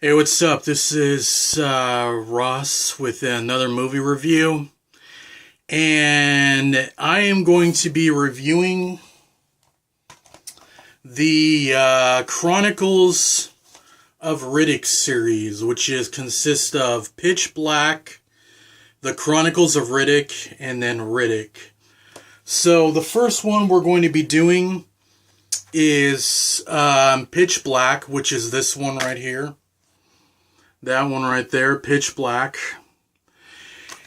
Hey, what's up? This is Ross with another movie review, and I am going to be reviewing the Chronicles of Riddick series, which consists of Pitch Black, the Chronicles of Riddick, and then Riddick. So the first one we're going to be doing is Pitch Black, which is this one right here. That one right there, Pitch Black.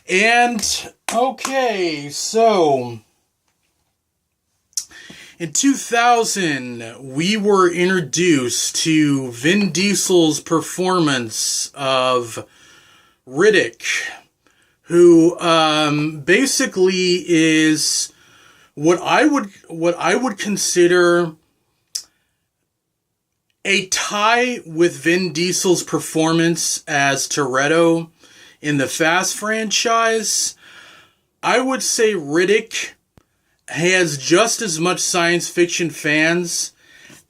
And, okay, so in 2000, we were introduced to Vin Diesel's performance of Riddick, who basically is what I would consider a tie with Vin Diesel's performance as Toretto in the Fast franchise. I would say Riddick has just as much science fiction fans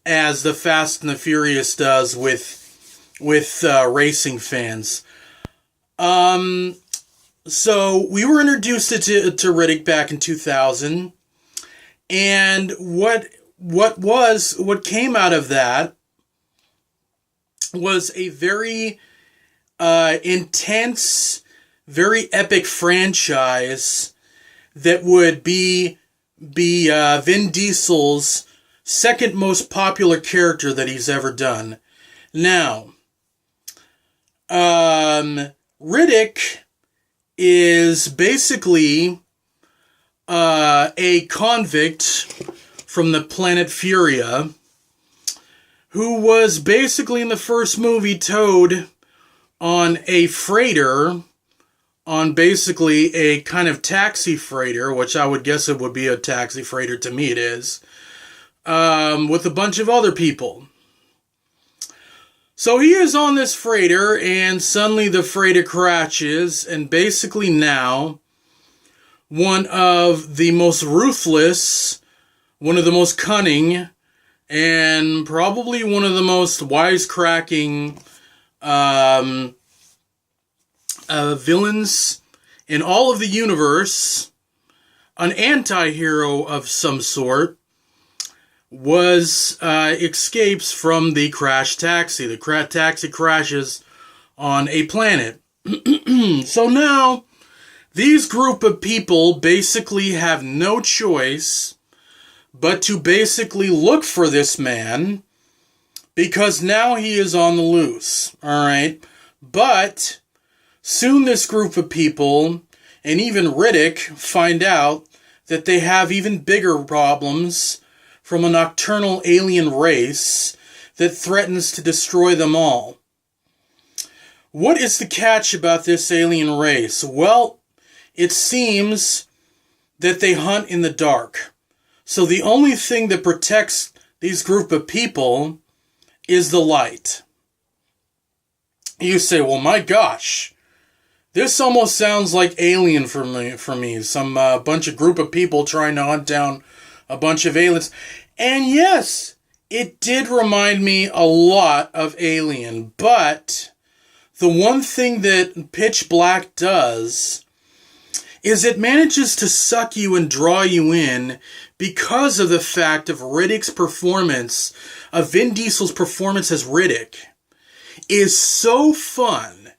as the Fast and the Furious does with racing fans. So we were introduced to Riddick back in 2000, and what came out of that was a very intense, very epic franchise that would be Vin Diesel's second most popular character that he's ever done. Now, Riddick is basically a convict from the planet Furia, who was basically in the first movie towed on a freighter, on basically a kind of taxi freighter, which I would guess it would be a taxi freighter, to me it is, with a bunch of other people. So he is on this freighter, and suddenly the freighter crashes, and basically now, one of the most ruthless, one of the most cunning, and probably one of the most wisecracking villains in all of the universe, an anti-hero of some sort, escapes from the crash taxi. The taxi crashes on a planet. So now, these group of people basically have no choice but to basically look for this man, because now he is on the loose, alright? But soon this group of people, and even Riddick, find out that they have even bigger problems from a nocturnal alien race that threatens to destroy them all. What is the catch about this alien race? Well, it seems that they hunt in the dark. So the only thing that protects these group of people is the light. You say, well, my gosh, this almost sounds like Alien for me. Some bunch of group of people trying to hunt down a bunch of aliens. And yes, it did remind me a lot of Alien. But the one thing that Pitch Black does is it manages to suck you and draw you in because of the fact of Riddick's performance, of Vin Diesel's performance as Riddick, is so fun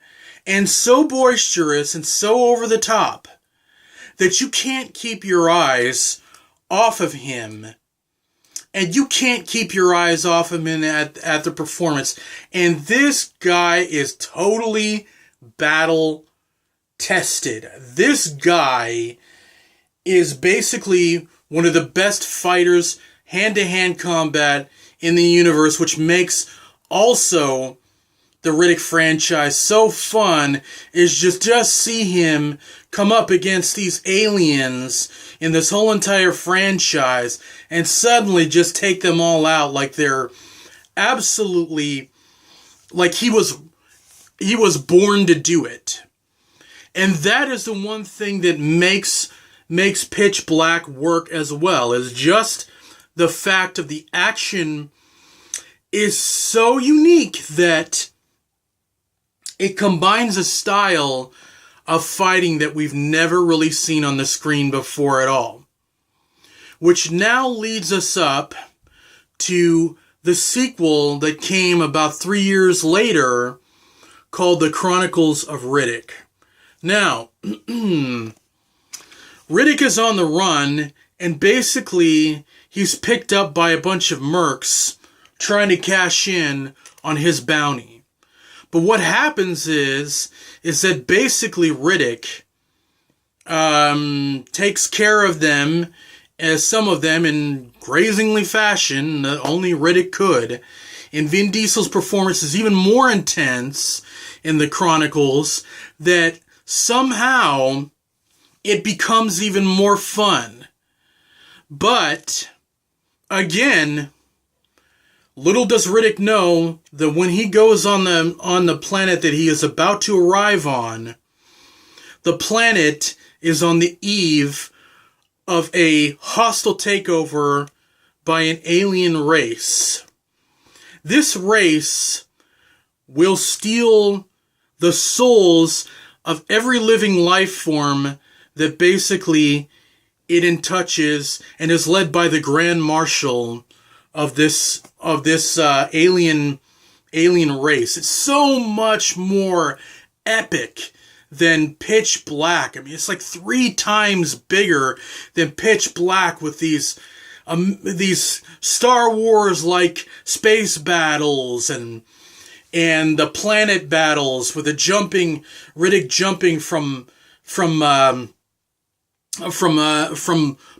and so boisterous and so over the top that you can't keep your eyes off of him. And you can't keep your eyes off of him at the performance. And this guy is totally battle tested. This guy is basically one of the best fighters, hand-to-hand combat in the universe, which makes also the Riddick franchise so fun, is just see him come up against these aliens in this whole entire franchise and suddenly just take them all out like they're absolutely, like he was born to do it. And that is the one thing that makes Pitch Black work as well, is just the fact of the action is so unique that it combines a style of fighting that we've never really seen on the screen before at all. Which now leads us up to the sequel that came about 3 years later called The Chronicles of Riddick. Now, Riddick is on the run, and basically he's picked up by a bunch of mercs trying to cash in on his bounty. But what happens is that basically Riddick takes care of them, as some of them in grazingly fashion that only Riddick could. And Vin Diesel's performance is even more intense in the Chronicles, that somehow it becomes even more fun. But, again, little does Riddick know that when he goes on the planet that he is about to arrive on, the planet is on the eve of a hostile takeover by an alien race. This race will steal the souls of every living life form that basically it touches, and is led by the Grand Marshal of this alien race. It's so much more epic than Pitch Black. I mean, it's like 3 times bigger than Pitch Black, with these Star Wars like space battles and the planet battles with Riddick jumping from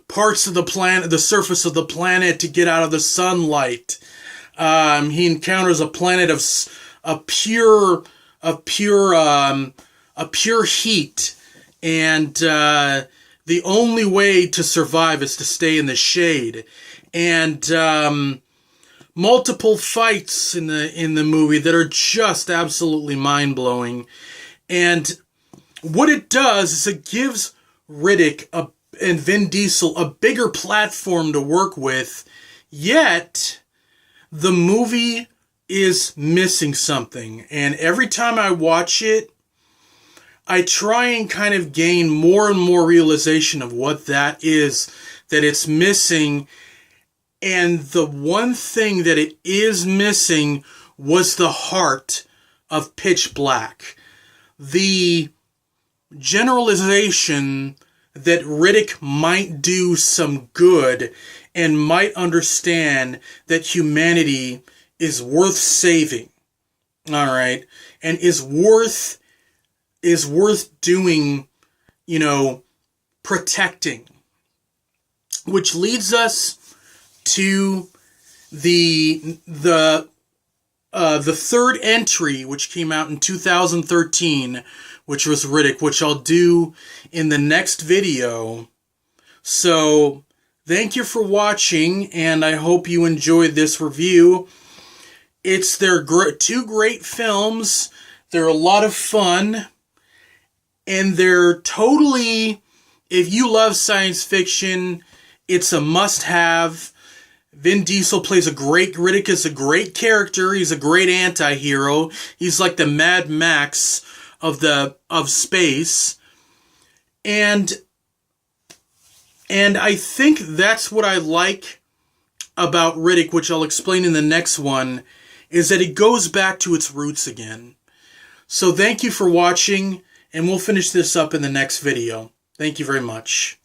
parts of the planet, the surface of the planet, to get out of the sunlight. He encounters a planet of pure heat, and the only way to survive is to stay in the shade. And multiple fights in the movie that are just absolutely mind-blowing. And what it does is it gives Riddick and Vin Diesel a bigger platform to work with, yet the movie is missing something. And every time I watch it, I try and kind of gain more and more realization of what that is that it's missing. And the one thing that it is missing was the heart of Pitch Black. The generalization that Riddick might do some good and might understand that humanity is worth saving. All right. And is worth doing, protecting. Which leads us to the third entry, which came out in 2013, which was Riddick, which I'll do in the next video. So, thank you for watching, and I hope you enjoyed this review. They're 2 great films. They're a lot of fun, and they're totally, if you love science fiction, it's a must-have. Vin Diesel plays Riddick is a great character. He's a great anti-hero. He's like the Mad Max of space. And I think that's what I like about Riddick, which I'll explain in the next one, is that it goes back to its roots again. So thank you for watching, and we'll finish this up in the next video. Thank you very much.